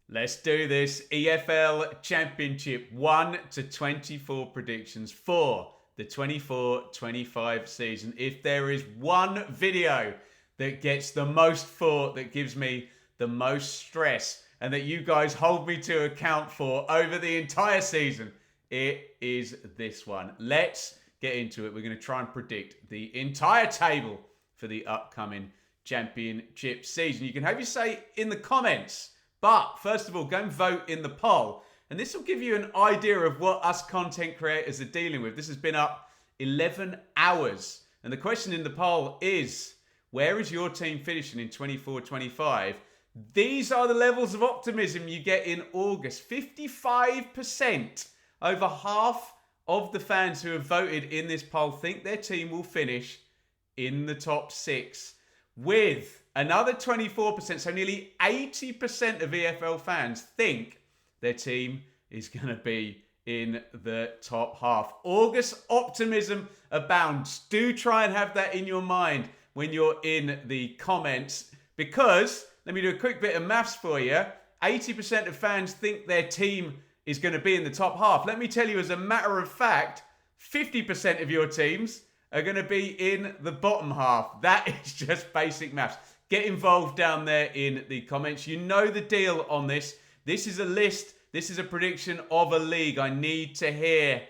Let's do this. EFL Championship 1 to 24 predictions for the 24-25 season. If there is one video that gets the most thought, that gives me the most stress, and that you guys hold me to account for over the entire season, it is this one. Let's get into it. We're going to try and predict the entire table for the upcoming championship season. You can have your say in the comments. But first of all, go and vote in the poll. And this will give you an idea of what us content creators are dealing with. This has been up 11 hours. And the question in the poll is, where is your team finishing in 24-25? These are the levels of optimism you get in August. 55%, over half of the fans who have voted in this poll think their team will finish in the top 6. With another 24%, so nearly 80% of EFL fans think their team is going to be in the top half. August optimism abounds. Do try and have that in your mind when you're in the comments, because, let me do a quick bit of maths for you, 80% of fans think their team is going to be in the top half. Let me tell you, as a matter of fact, 50% of your teams are going to be in the bottom half. That is just basic maths. Get involved down there in the comments. You know the deal on this. This is a list. This is a prediction of a league. I need to hear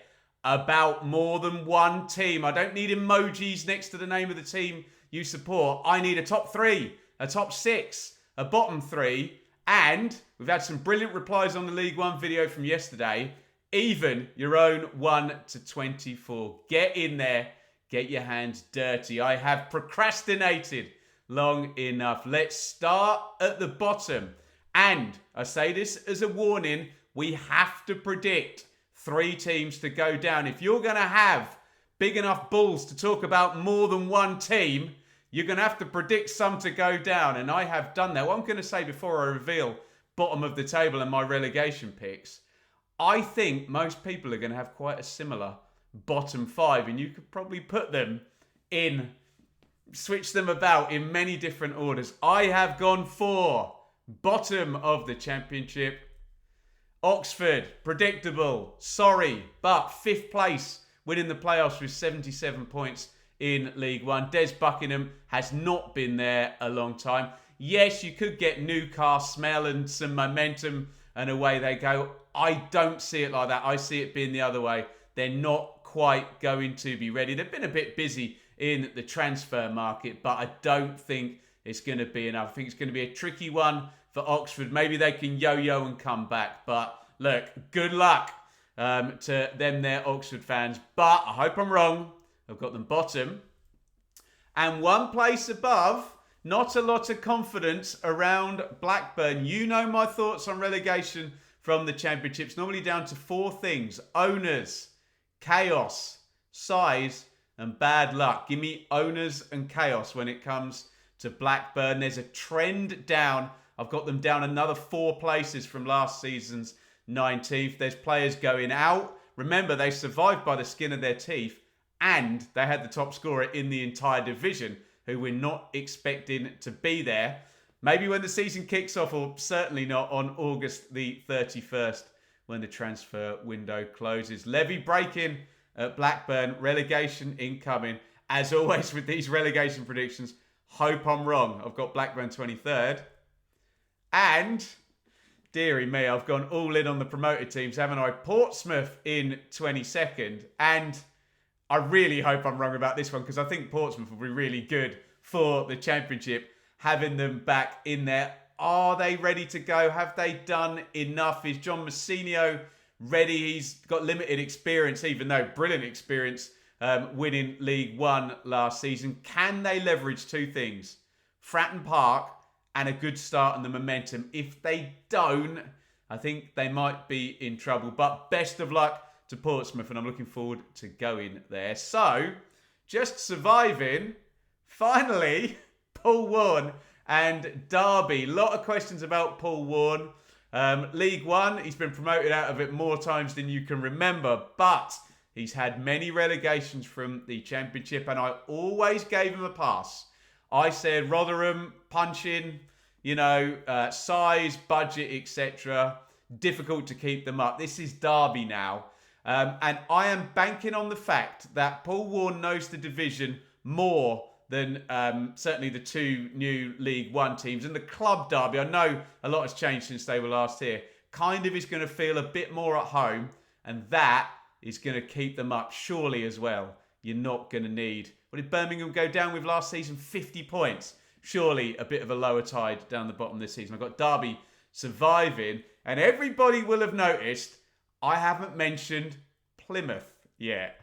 about more than one team. I don't need emojis next to the name of the team you support. I need a top 3, a top 6, a bottom 3. And we've had some brilliant replies on the League One video from yesterday. Even your own 1 to 24. Get in there. Get your hands dirty. I have procrastinated long enough. Let's start at the bottom. And I say this as a warning, we have to predict 3 teams to go down. If you're going to have big enough balls to talk about more than one team, you're going to have to predict some to go down. And I have done that. What I'm going to say before I reveal bottom of the table and my relegation picks, I think most people are going to have quite a similar bottom 5. And you could probably put them in, switch them about in many different orders. I have gone for bottom of the championship. Oxford, predictable, sorry, but 5th place, winning the playoffs with 77 points in League One. Des Buckingham has not been there a long time. Yes, you could get Newcastle smell and some momentum and away they go. I don't see it like that. I see it being the other way. They're not quite going to be ready. They've been a bit busy in the transfer market, but I don't think it's going to be enough. I think it's going to be a tricky one for Oxford. Maybe they can yo-yo and come back. But look, good luck to them there, Oxford fans. But I hope I'm wrong. I've got them bottom. And one place above, not a lot of confidence around Blackburn. You know my thoughts on relegation from the Championships. Normally down to 4 things. Owners, chaos, size, and bad luck. Give me owners and chaos when it comes to Blackburn. There's a trend down. I've got them down another 4 places from last season's 19th. There's players going out. Remember, they survived by the skin of their teeth, and they had the top scorer in the entire division, who we're not expecting to be there. Maybe when the season kicks off, or certainly not on August the 31st, when the transfer window closes. Levy breaking at Blackburn, relegation incoming. As always with these relegation predictions, hope I'm wrong. I've got Blackburn 23rd. And, dearie me, I've gone all in on the promoted teams, haven't I? Portsmouth in 22nd. And I really hope I'm wrong about this one, because I think Portsmouth will be really good for the Championship, having them back in there. Are they ready to go? Have they done enough? Is John Massinio ready? He's got limited experience, even though brilliant experience winning League One last season. Can they leverage 2 things? Fratton Park and a good start and the momentum. If they don't, I think they might be in trouble. But best of luck to Portsmouth, and I'm looking forward to going there. So, just surviving, finally, Paul Warne and Darby. A lot of questions about Paul Warne. League One, he's been promoted out of it more times than you can remember, but he's had many relegations from the Championship, and I always gave him a pass. I said Rotherham, punching, size, budget, etc. Difficult to keep them up. This is Derby now. And I am banking on the fact that Paul Warne knows the division more than certainly the two new League One teams. And the club derby, I know a lot has changed since they were last here, kind of is going to feel a bit more at home. And that is going to keep them up surely as well. You're not going to need... What did Birmingham go down with last season? 50 points. Surely a bit of a lower tide down the bottom this season. I've got Derby surviving. And everybody will have noticed I haven't mentioned Plymouth yet.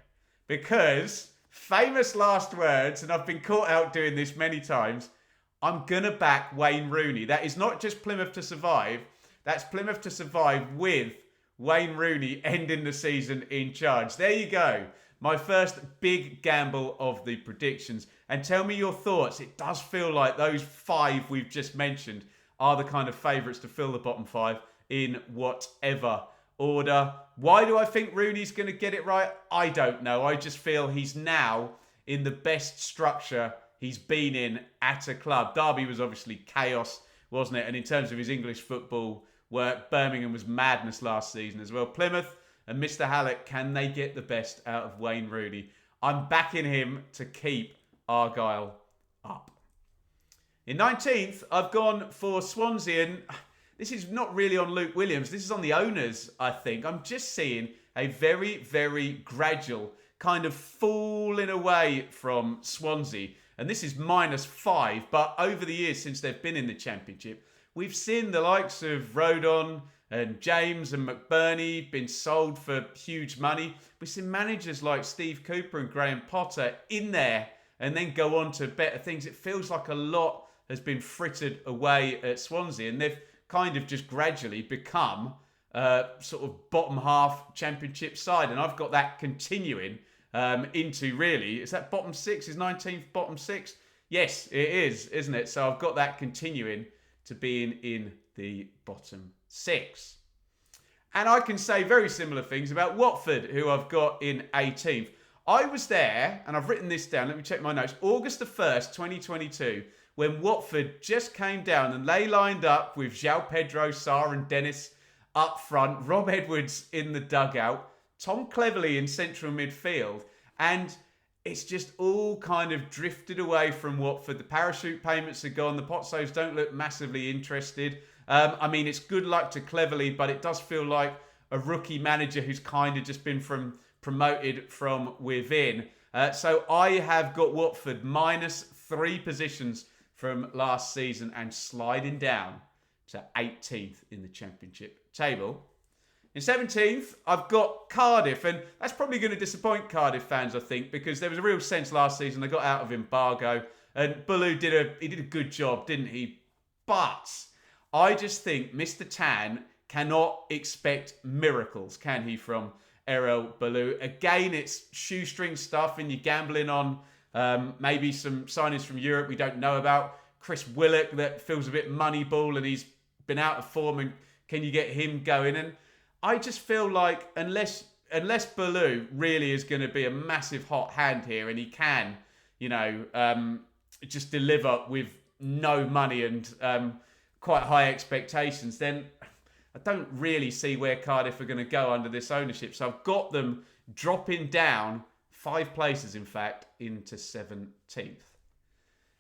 Because, famous last words, and I've been caught out doing this many times, I'm going to back Wayne Rooney. That is not just Plymouth to survive. That's Plymouth to survive with Wayne Rooney ending the season in charge. There you go. My first big gamble of the predictions. And tell me your thoughts. It does feel like those 5 we've just mentioned are the kind of favourites to fill the bottom 5 in whatever order. Why do I think Rooney's going to get it right? I don't know. I just feel he's now in the best structure he's been in at a club. Derby was obviously chaos, wasn't it? And in terms of his English football work, Birmingham was madness last season as well. Plymouth and Mr. Hallett, can they get the best out of Wayne Rooney? I'm backing him to keep Argyle up. In 19th, I've gone for Swansea, and this is not really on Luke Williams. This is on the owners, I think. I'm just seeing a very, very gradual kind of falling away from Swansea. And this is -5, but over the years since they've been in the Championship, we've seen the likes of Rodon and James and McBurney been sold for huge money. We've seen managers like Steve Cooper and Graham Potter in there and then go on to better things. It feels like a lot has been frittered away at Swansea, and they've kind of just gradually become sort of bottom half Championship side. And I've got that continuing into really, is that bottom 6? Is 19th bottom 6? Yes, it is, isn't it? So I've got that continuing to being in the bottom 6. And I can say very similar things about Watford, who I've got in 18th. I was there, and I've written this down, let me check my notes, August the 1st, 2022, when Watford just came down and they lined up with João Pedro, Sarr and Dennis up front, Rob Edwards in the dugout, Tom Cleverley in central midfield, and it's just all kind of drifted away from Watford. The parachute payments are gone. The Potsos don't look massively interested. I mean, it's good luck to Cleverley, but it does feel like a rookie manager who's kind of just been promoted from within. So I have got Watford -3 positions from last season and sliding down to 18th in the Championship table. In 17th, I've got Cardiff, and that's probably going to disappoint Cardiff fans, I think, because there was a real sense last season they got out of embargo, and Bulu did a good job, didn't he? But I just think Mr. Tan cannot expect miracles, can he, from Errol Bulu? Again, it's shoestring stuff, and you're gambling on maybe some signings from Europe we don't know about. Chris Willock, that feels a bit moneyball, and he's been out of form, and can you get him going? And I just feel like unless Bulu really is going to be a massive hot hand here and he can, just deliver with no money and quite high expectations, then I don't really see where Cardiff are going to go under this ownership. So I've got them dropping down 5 places, in fact, into 17th.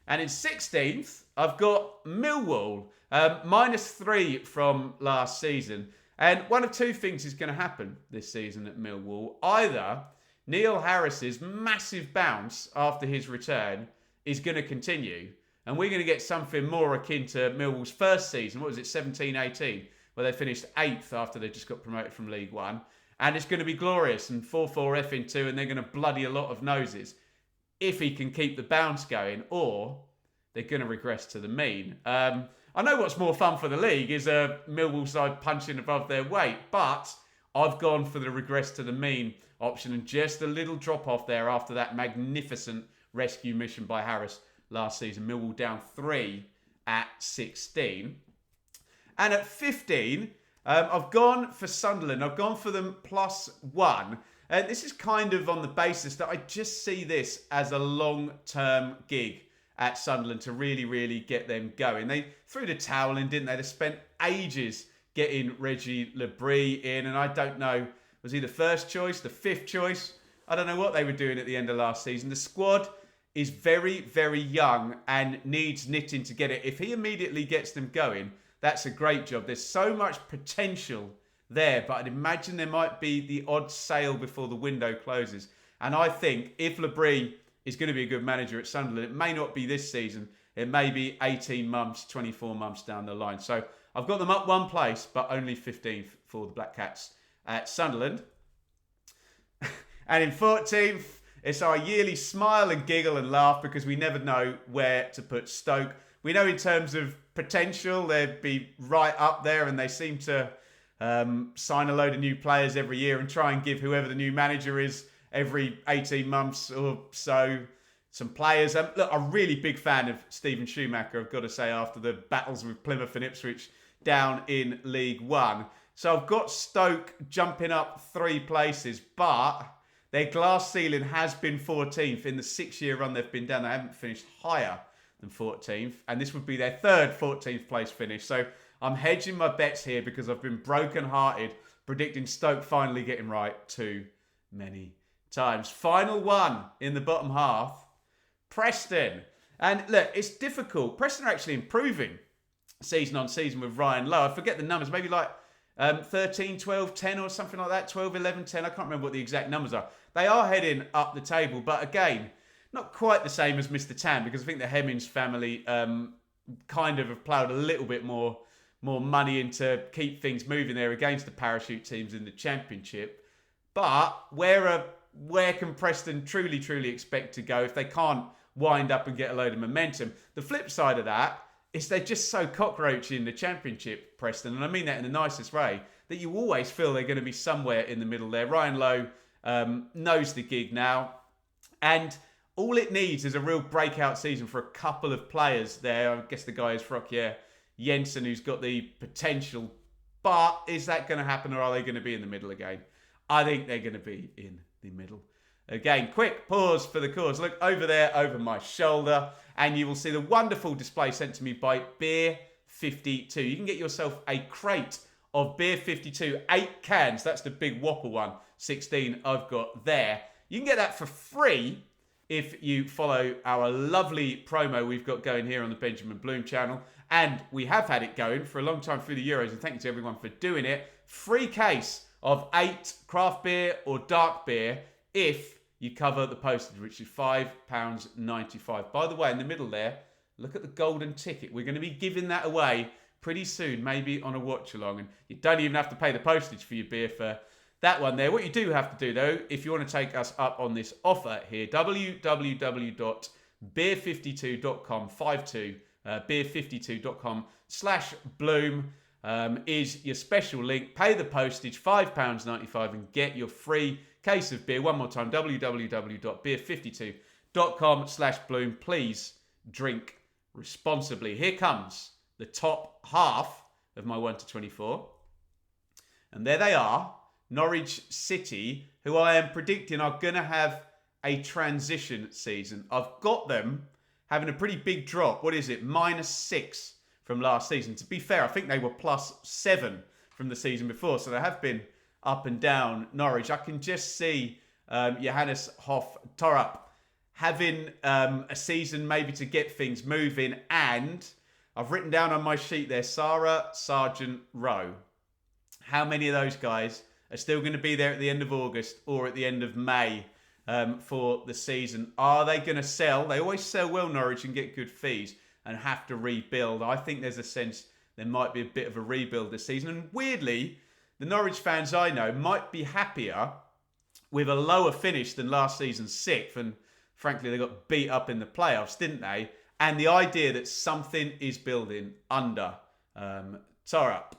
And in 16th, I've got Millwall, -3 from last season. And one of 2 things is going to happen this season at Millwall. Either Neil Harris's massive bounce after his return is going to continue, and we're going to get something more akin to Millwall's first season, what was it, 17-18, where they finished 8th after they just got promoted from League One. And it's going to be glorious and 4-4 F2, and they're going to bloody a lot of noses if he can keep the bounce going, or they're going to regress to the mean. I know what's more fun for the league is a Millwall side punching above their weight, but I've gone for the regress to the mean option and just a little drop off there after that magnificent rescue mission by Harris last season. Millwall down 3 at 16. And at 15, I've gone for Sunderland. I've gone for them +1. This is kind of on the basis that I just see this as a long-term gig at Sunderland to really get them going. They threw the towel in, didn't they? They spent ages getting Reggie Labrie in, and I don't know, was he the first choice, the fifth choice? I don't know what they were doing at the end of last season. The squad is very young and needs knitting to get it. If he immediately gets them going, that's a great job. There's so much potential there, but I'd imagine there might be the odd sale before the window closes. And I think if Labrie is going to be a good manager at Sunderland, it may not be this season. It may be 18 months, 24 months down the line. So I've got them up one place, but only 15th for the Black Cats at Sunderland. And in 14th, it's our yearly smile and giggle and laugh because we never know where to put Stoke. We know in terms of potential, they'd be right up there, and they seem to sign a load of new players every year and try and give whoever the new manager is every 18 months or so some players. Look, I'm a really big fan of Stephen Schumacher, I've got to say, after the battles with Plymouth and Ipswich down in League One. So I've got Stoke jumping up 3 places, but their glass ceiling has been 14th. In the 6-year run they've been down, they haven't finished higher than 14th. And this would be their third 14th place finish. So I'm hedging my bets here because I've been broken-hearted predicting Stoke finally getting right too many times. Final one in the bottom half, Preston. And look, it's difficult. Preston are actually improving season on season with Ryan Lowe. I forget the numbers, maybe like 13, 12, 10 or something like that. 12, 11, 10. I can't remember what the exact numbers are. They are heading up the table, but again, not quite the same as Mr. Tam, because I think the Hemmings family kind of have ploughed a little bit more money in to keep things moving there against the parachute teams in the Championship. But where can Preston truly expect to go if they can't wind up and get a load of momentum? The flip side of that is they're just so cockroachy in the Championship, Preston, and I mean that in the nicest way, that you always feel they're going to be somewhere in the middle there. Ryan Lowe knows the gig now, and all it needs is a real breakout season for a couple of players there. I guess the guy is Frockier Jensen, who's got the potential, but is that going to happen, or are they going to be in the middle again? I think they're going to be in the middle again. Quick pause for the cause. Look over there, over my shoulder, and you will see the wonderful display sent to me by Beer52. You can get yourself a crate of Beer52, 8 cans. That's the big whopper one, 16 I've got there. You can get that for free if you follow our lovely promo we've got going here on the Benjamin Bloom channel. And we have had it going for a long time through the Euros, and thank you to everyone for doing it. Free case of 8 craft beer or dark beer if you cover the postage, which is £5.95. By the way, in the middle there, look at the golden ticket. We're going to be giving that away pretty soon, maybe on a watch-along. And you don't even have to pay the postage for your beer for that one there. What you do have to do, though, if you want to take us up on this offer here, www.beer52.com, beer52.com/Bloom is your special link. Pay the postage, £5.95, and get your free case of beer. One more time, www.beer52.com/Bloom. Please drink responsibly. Here comes the top half of my 1 to 24. And there they are. Norwich City, who I am predicting are going to have a transition season. I've got them having a pretty big drop. What is it? -6 from last season. To be fair, I think they were +7 from the season before. So they have been up and down, Norwich. I can just see Johannes Hoff Torrup having a season maybe to get things moving. And I've written down on my sheet there, Sarah Sargent Rowe. How many of those guys are still going to be there at the end of August or at the end of May for the season? Are they going to sell? They always sell well, Norwich, and get good fees and have to rebuild. I think there's a sense there might be a bit of a rebuild this season. And weirdly, the Norwich fans I know might be happier with a lower finish than last season's 6th. And frankly, they got beat up in the playoffs, didn't they? And the idea that something is building under Torrup.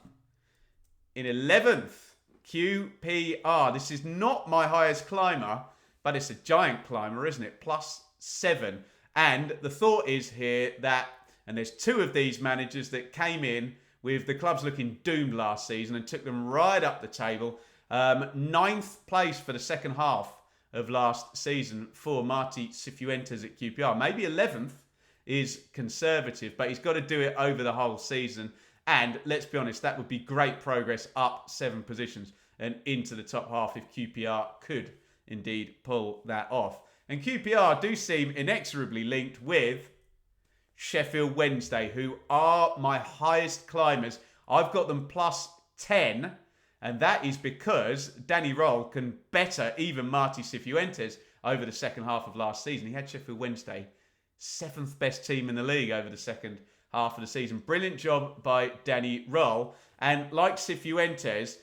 In 11th, QPR. This is not my highest climber, but it's a giant climber, isn't it? +7. And the thought is here that, and there's 2 of these managers that came in with the clubs looking doomed last season and took them right up the table. 9th place for the second half of last season for Marty Cifuentes at QPR. Maybe 11th is conservative, but he's got to do it over the whole season. And let's be honest, that would be great progress up 7 positions and into the top half if QPR could indeed pull that off. And QPR do seem inexorably linked with Sheffield Wednesday, who are my highest climbers. I've got them plus 10, and that is because Danny Roll can better even Marty Cifuentes over the second half of last season. He had Sheffield Wednesday 7th best team in the league over the second half of the season. Brilliant job by Danny Roll. And like Cifuentes,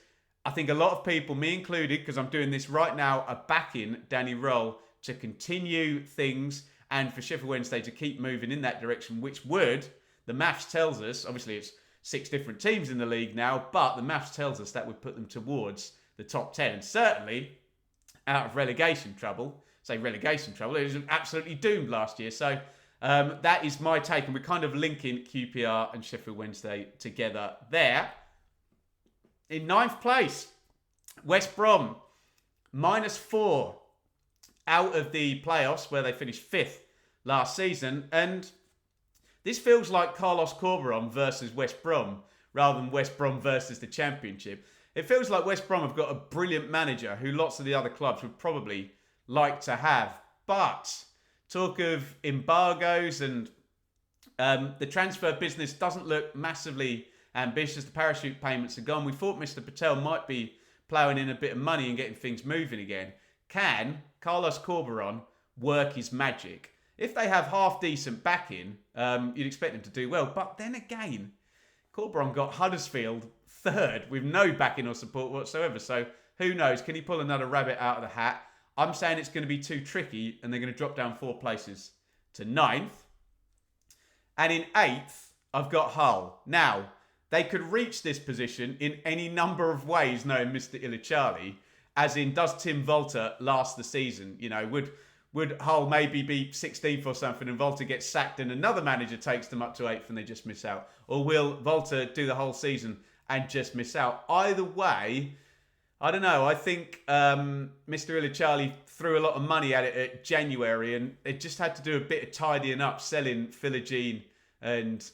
I think a lot of people, me included, because I'm doing this right now, are backing Danny Roll to continue things and for Sheffield Wednesday to keep moving in that direction, which would, the maths tells us, obviously it's 6 different teams in the league now, but the maths tells us that would put them towards the top 10 and certainly out of relegation trouble. Say relegation trouble, it was absolutely doomed last year. So that is my take, and we're kind of linking QPR and Sheffield Wednesday together there. In 9th place, West Brom, -4 out of the playoffs where they finished 5th last season. And this feels like Carlos Corberan versus West Brom rather than West Brom versus the Championship. It feels like West Brom have got a brilliant manager who lots of the other clubs would probably like to have. But talk of embargoes and the transfer business doesn't look massively ambitious. The parachute payments are gone. We thought Mr. Patel might be ploughing in a bit of money and getting things moving again. Can Carlos Corberan work his magic? If they have half decent backing, you'd expect them to do well. But then again, Corberan got Huddersfield 3rd with no backing or support whatsoever. So who knows? Can he pull another rabbit out of the hat? I'm saying it's going to be too tricky and they're going to drop down 4 places to 9th. And in 8th, I've got Hull. Now, they could reach this position in any number of ways, knowing Mr. Illichali. As in, does Tim Volta last the season? You know, would Hull maybe be 16th or something and Volta gets sacked and another manager takes them up to 8th and they just miss out? Or will Volta do the whole season and just miss out? Either way, I don't know. I think Mr. Illichali threw a lot of money at it at January and it just had to do a bit of tidying up, selling Philogene and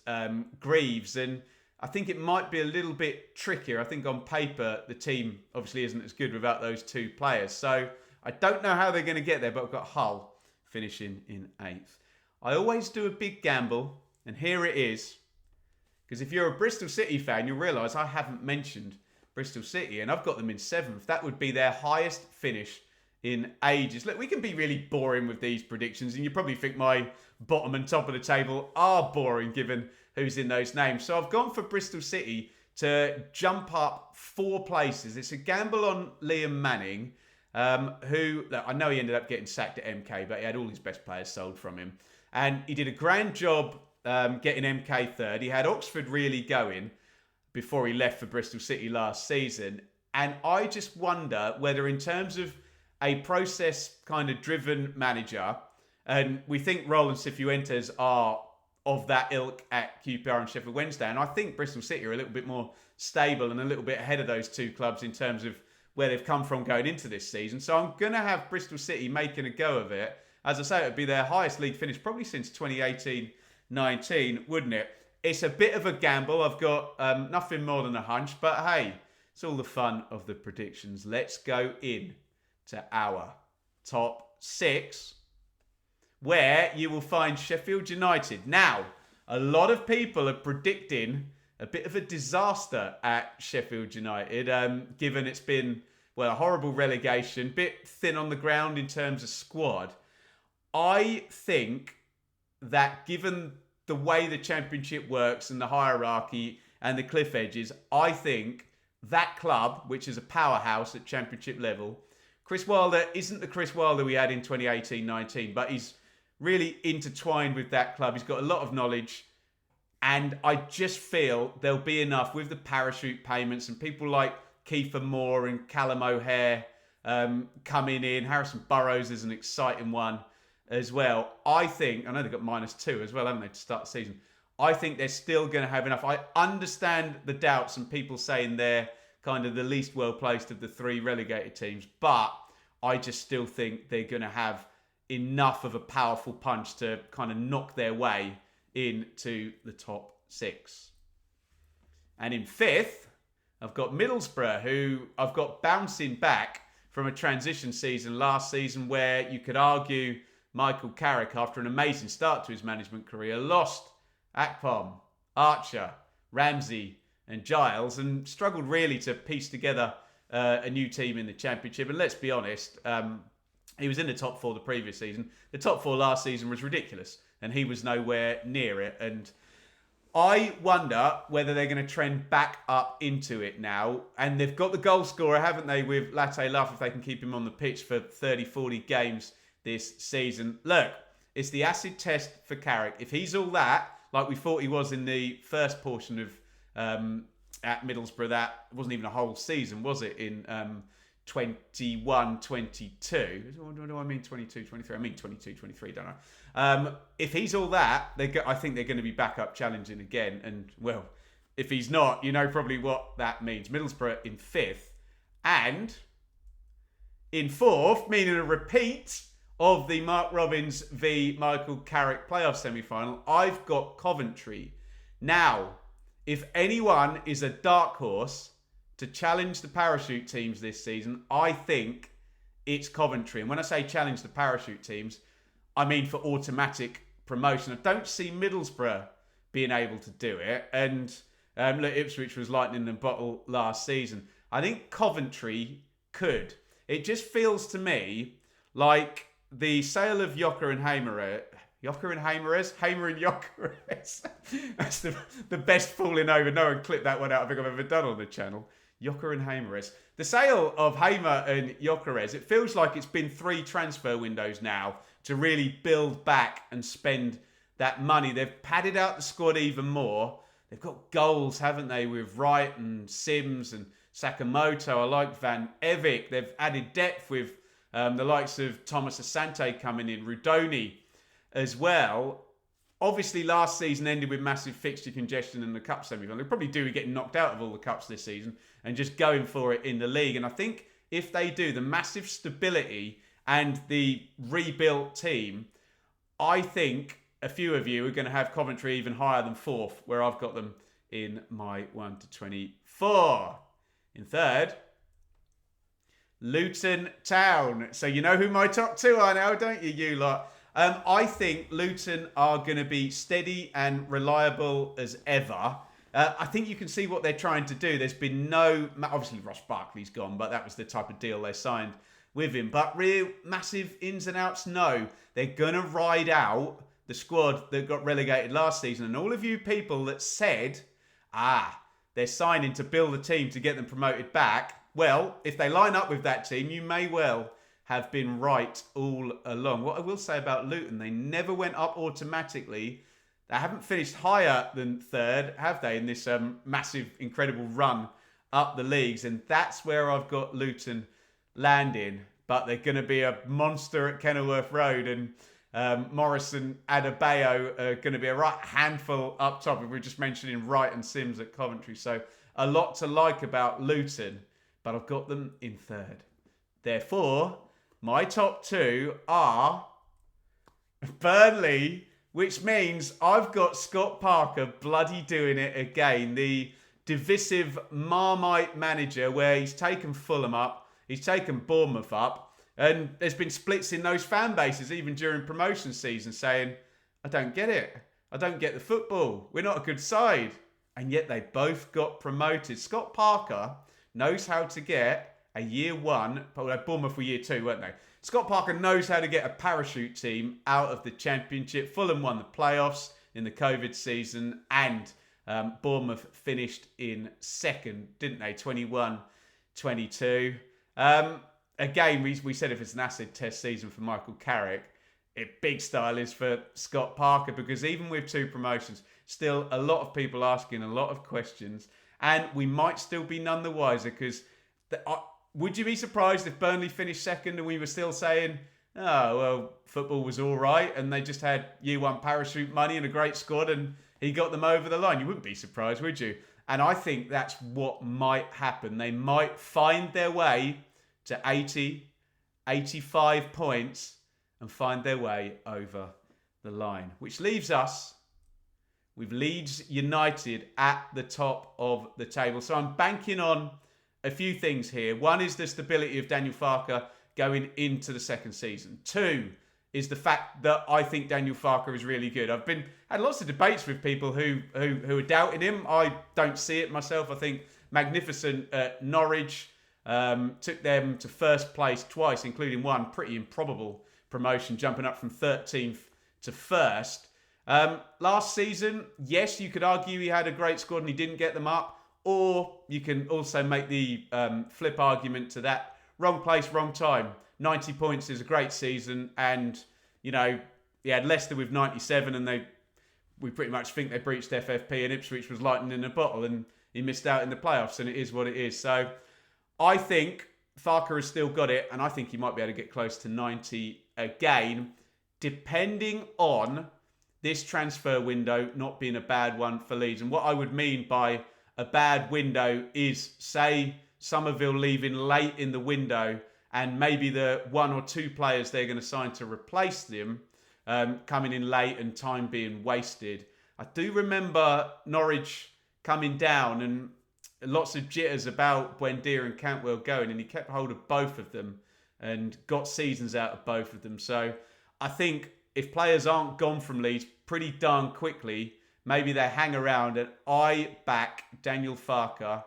Greaves. And I think it might be a little bit trickier. I think on paper, the team obviously isn't as good without those 2 players. So I don't know how they're going to get there, but I've got Hull finishing in 8th. I always do a big gamble, and here it is. Because if you're a Bristol City fan, you'll realise I haven't mentioned Bristol City, and I've got them in 7th. That would be their highest finish in ages. Look, we can be really boring with these predictions, and you probably think my bottom and top of the table are boring given who's in those names. So I've gone for Bristol City to jump up 4 places. It's a gamble on Liam Manning, who, look, I know he ended up getting sacked at MK, but he had all his best players sold from him. And he did a grand job getting MK 3rd. He had Oxford really going before he left for Bristol City last season. And I just wonder whether in terms of a process kind of driven manager, and we think Roland Cifuentes are of that ilk at QPR and Sheffield Wednesday. And I think Bristol City are a little bit more stable and a little bit ahead of those 2 clubs in terms of where they've come from going into this season. So I'm going to have Bristol City making a go of it. As I say, it would be their highest league finish probably since 2018-19, wouldn't it? It's a bit of a gamble. I've got nothing more than a hunch. But hey, it's all the fun of the predictions. Let's go in to our top 6, where you will find Sheffield United. Now, a lot of people are predicting a bit of a disaster at Sheffield United, given it's been, well, a horrible relegation, bit thin on the ground in terms of squad. I think that given the way the Championship works and the hierarchy and the cliff edges, I think that club, which is a powerhouse at Championship level, Chris Wilder isn't the Chris Wilder we had in 2018-19, but he's really intertwined with that club. He's got a lot of knowledge. And I just feel there'll be enough with the parachute payments and people like Kiefer Moore and Callum O'Hare coming in. Harrison Burrows is an exciting one as well. I think, I know they've got -2 as well, haven't they, to start the season. I think they're still going to have enough. I understand the doubts and people saying they're kind of the least well placed of the 3 relegated teams, but I just still think they're going to have enough of a powerful punch to kind of knock their way into the top 6. And in 5th, I've got Middlesbrough, who I've got bouncing back from a transition season last season where you could argue Michael Carrick, after an amazing start to his management career, lost Akpom, Archer, Ramsey and Giles and struggled really to piece together a new team in the Championship. And let's be honest, he was in the top 4 the previous season. The top 4 last season was ridiculous and he was nowhere near it. And I wonder whether they're going to trend back up into it now. And they've got the goal scorer, haven't they, with Latte Luff, if they can keep him on the pitch for 30, 40 games this season. Look, it's the acid test for Carrick. If he's all that, like we thought he was in the first portion of at Middlesbrough, that wasn't even a whole season, was it, in 21-22? What do I mean 22-23? I mean 22-23, don't I? If he's all that, I think they're going to be back up challenging again. And, well, if he's not, you know probably what that means. Middlesbrough in 5th. And in 4th, meaning a repeat of the Mark Robins v Michael Carrick playoff semi-final, I've got Coventry. Now, if anyone is a dark horse to challenge the parachute teams this season, I think it's Coventry. And when I say challenge the parachute teams, I mean for automatic promotion. I don't see Middlesbrough being able to do it. And look, Ipswich was lightning in a bottle last season. I think Coventry could. It just feels to me like the sale of Hamer and Jokeres. That's the best falling over. No one clipped that one out I think I've ever done on the channel. Joker and Hameres. The sale of Hamer and Jokeres, it feels like it's been 3 transfer windows now to really build back and spend that money. They've padded out the squad even more. They've got goals, haven't they, with Wright and Sims and Sakamoto. I like Van Evik. They've added depth with the likes of Thomas Asante coming in, Ruddock as well. Obviously, last season ended with massive fixture congestion in the cup semi-final. They'll probably do getting knocked out of all the cups this season and just going for it in the league. And I think if they do, the massive stability and the rebuilt team, I think a few of you are going to have Coventry even higher than 4th, where I've got them in my 1 to 24. In 3rd, Luton Town. So you know who my top 2 are now, don't you lot? I think Luton are going to be steady and reliable as ever. I think you can see what they're trying to do. There's been no... Obviously, Ross Barkley's gone, but that was the type of deal they signed with him. But real massive ins and outs, no. They're going to ride out the squad that got relegated last season. And all of you people that said, they're signing to build a team to get them promoted back. Well, if they line up with that team, you may well have been right all along. What I will say about Luton, they never went up automatically. They haven't finished higher than 3rd, have they, in this massive, incredible run up the leagues. And that's where I've got Luton landing. But they're going to be a monster at Kenilworth Road. And Morrison, Adebayo are going to be a right handful up top. We were just mentioning Wright and Sims at Coventry. So a lot to like about Luton. But I've got them in 3rd. Therefore, my top 2 are Burnley, which means I've got Scott Parker bloody doing it again. The divisive Marmite manager where he's taken Fulham up, he's taken Bournemouth up, and there's been splits in those fan bases even during promotion season saying, I don't get it. I don't get the football. We're not a good side. And yet they both got promoted. Scott Parker knows how to get a year 1, Bournemouth were year 2, weren't they? Scott Parker knows how to get a parachute team out of the Championship. Fulham won the playoffs in the COVID season and Bournemouth finished in 2nd, didn't they? 21-22. Again, we said if it's an acid test season for Michael Carrick, big style is for Scott Parker because even with 2 promotions, still a lot of people asking a lot of questions and we might still be none the wiser because... Would you be surprised if Burnley finished 2nd and we were still saying, oh, well, football was all right and they just had year 1 parachute money and a great squad and he got them over the line? You wouldn't be surprised, would you? And I think that's what might happen. They might find their way to 80, 85 points and find their way over the line. Which leaves us with Leeds United at the top of the table. So I'm banking on a few things here. One is the stability of Daniel Farke going into the second season. Two is the fact that I think Daniel Farke is really good. I've had lots of debates with people who are doubting him. I don't see it myself. I think magnificent at Norwich. Took them to first place twice, including one pretty improbable promotion, jumping up from 13th to first. Last season, yes, you could argue he had a great squad and he didn't get them up. Or you can also make the flip argument to that. Wrong place, wrong time. 90 points is a great season. And, you know, he had Leicester with 97 and we pretty much think they breached FFP and Ipswich was lightning in a bottle and he missed out in the playoffs and it is what it is. So I think Farke has still got it and I think he might be able to get close to 90 again, depending on this transfer window not being a bad one for Leeds. And what I would mean by a bad window is, say, Somerville leaving late in the window and maybe the one or two players they're going to sign to replace them coming in late and time being wasted. I do remember Norwich coming down and lots of jitters about Buendia and Cantwell going, and he kept hold of both of them and got seasons out of both of them. So I think if players aren't gone from Leeds pretty darn quickly, maybe they hang around, and I back Daniel Farke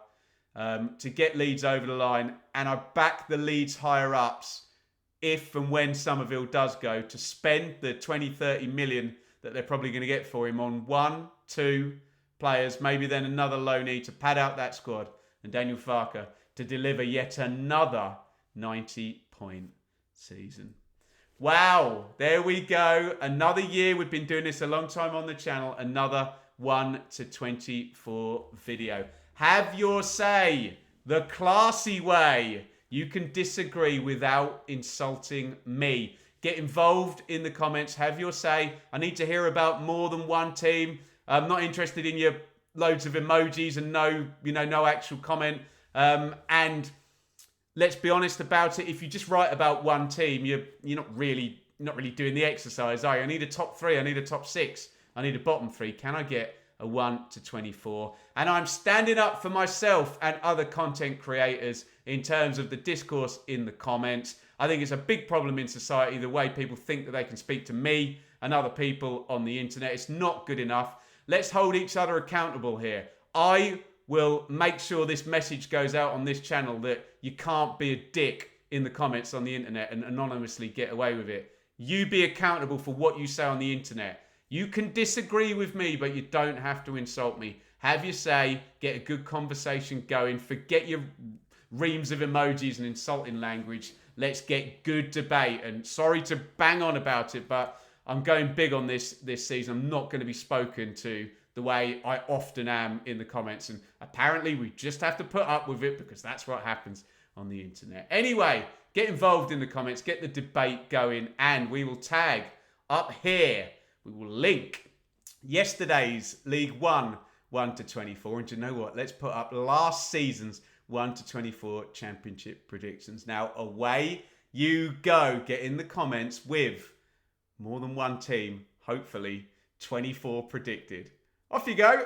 to get Leeds over the line, and I back the Leeds higher-ups if and when Somerville does go to spend the 20-30 million that they're probably going to get for him on 1-2 players, maybe then another loanee to pad out that squad, and Daniel Farke to deliver yet another 90-point season. Wow, there we go. Another year. We've been doing this a long time on the channel. Another 1 to 24 video. Have your say, the classy way. You can disagree without insulting me. Get involved in the comments. Have your say. I need to hear about more than one team. I'm not interested in your loads of emojis and no actual comment. And let's be honest about it. If you just write about one team, you're not really doing the exercise, are you? I need a top 3. I need a top 6. I need a bottom 3. Can I get a 1 to 24? And I'm standing up for myself and other content creators in terms of the discourse in the comments. I think it's a big problem in society, the way people think that they can speak to me and other people on the internet. It's not good enough. Let's hold each other accountable here. I will make sure this message goes out on this channel that you can't be a dick in the comments on the internet and anonymously get away with it. You be accountable for what you say on the internet. You can disagree with me, but you don't have to insult me. Have your say, get a good conversation going, forget your reams of emojis and insulting language. Let's get good debate. And sorry to bang on about it, but I'm going big on this season. I'm not going to be spoken to the way I often am in the comments. And apparently we just have to put up with it because that's what happens on the internet. Anyway, get involved in the comments, get the debate going, and we will tag up here. We will link yesterday's League 1 to 24. And do you know what? Let's put up last season's 1 to 24 championship predictions. Now, away you go. Get in the comments with more than one team, hopefully 24 predicted. Off you go.